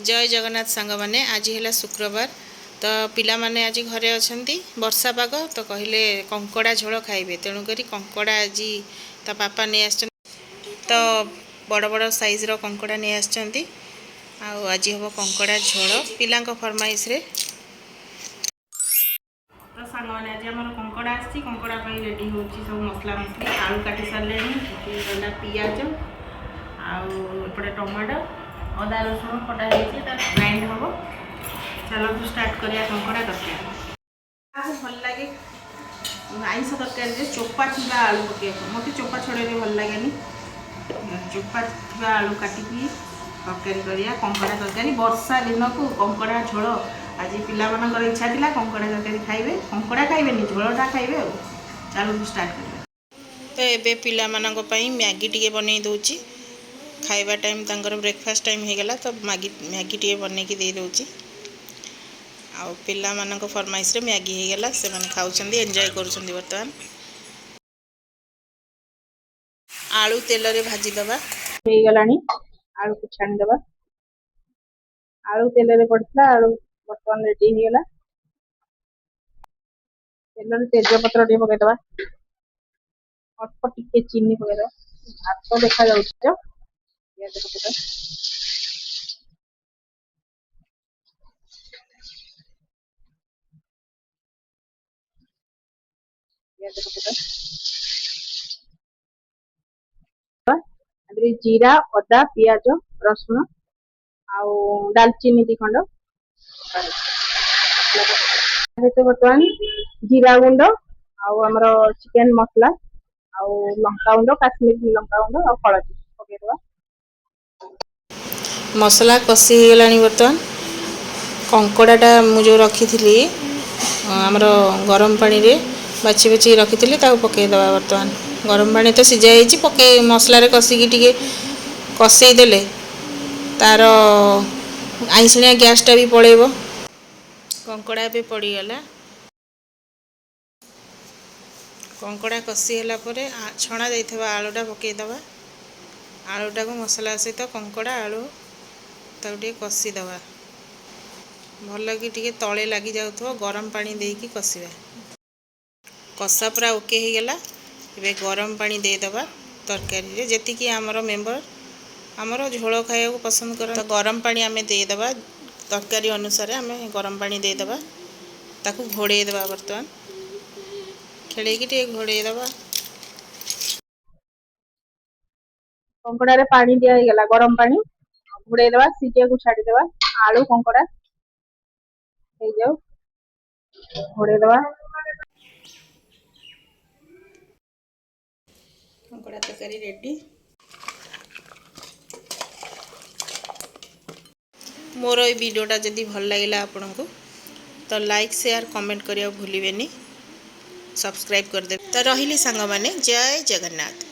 जय जगन्नाथ सांग माने आज है शुक्रवार तो पिला माने आज घरे अच्छा वर्षा पाग तो कहले कंकड़ा झोल खाइबे तेणुक कंकड़ा आज ता पापा नहीं आस तो बड़ बड़ साइज रो कंकड़ा नहीं आस आज हम कंकड़ा झोल पिला फरमाइश रे तो सांग मैंने आज आम कंकड़ा कंकड़ा रेडी हो सब मसला मसली आलू काटी सारे पिज आउे टमाटो अदा रसुण कटा ग्राइंड हम चलो स्टार्ट करिया कंकड़ा तरकारी आपको भल लगे आइस तरकारी चोपा थी आलू पकड़ मत चोपा छड़े भल लगे चोपा थी आलू काटिकी तरकारी करिया कंकड़ा तरकारी वर्षा दिन को कंकड़ा झोल आज पिलाମାନଙ୍କର इच्छा थिला कंकड़ा तरकारी खाइबे कंकड़ा खाइबेनी झोलटा खाइबे चलो स्टार्ट करिया तो एबे पिलाମାନଙ୍କ ପାଇଁ मैगी टिके बनै दउची खाइबा टाइम तांकर ब्रेकफास्ट टाइम हो गला तो मैगी टे बन के दे दूची आउ पिला मानक फरमाइश रे मैगी हो गला से माने खाउछंदी एंजॉय करूछंदी वर्तमान आलू तेल रे भाजी दबा हो गलानी आलू को छाणी दबा आलू तेल रे पड़ता आलू वर्तमान रेडी हो गला तेल रे तेजपत्र टे पके दबा अल्प टिके चीनी पके दबा भात देखा जाउछ तो पियाज पके दबा पियाज पके दबा जीरा अदा पियाज रसुण आउ दालचीनी दी खंड बर्तमान जीरा गुंड आमर चिकेन मसला आउ लंका गुंड काश्मीरी लंका गुंड और हलदी पकेदबा मसला कषि गला बर्तमान कंकड़ाटा मुझे रखी थी आमर गरम पानी रे बाछी बाछी रखी थी पकईदबा बर्तमान गरम पानी तो सीझा पके मसलार कषिकी टे कषईदे तार आईसिणिया गैसटा भी पड़ेब कंकड़ा भी पड़गला कंकड़ा कषिगला छणा जाइए आलूटा पकईदबा आलूटा को मसला सहित कंकड़ा आलू ताके कषिदबा भल कि टे तले लगी जाऊ गरम पानी देकी कषा कषा पूरा ओके हो गला ए गरम पानी देदबा तरकारी जी आमर मेम्बर आमर झोल खाया पसंद कर तो गरम पानी आम देदबा तरकारी अनुसार आम गरम पानी देदबा ताकू घोड़ेदबा बर्तमान खेलेकी टे घोड़ेदबा कंकड़ा रे पानी दिया हो गला गरम पानी घोड़े दबा सीझे को छाड़ी दबा आलू कंकड़ा हो जाओ घोड़े दबा कंकड़ा तरकारी रेडी मोर ये वीडियोटा जदि भल लगे आपन को तो लाइक शेयर कमेंट करिया भूलिबेनी सब्सक्राइब कर दे तो रहिली सांग माने जय जगन्नाथ।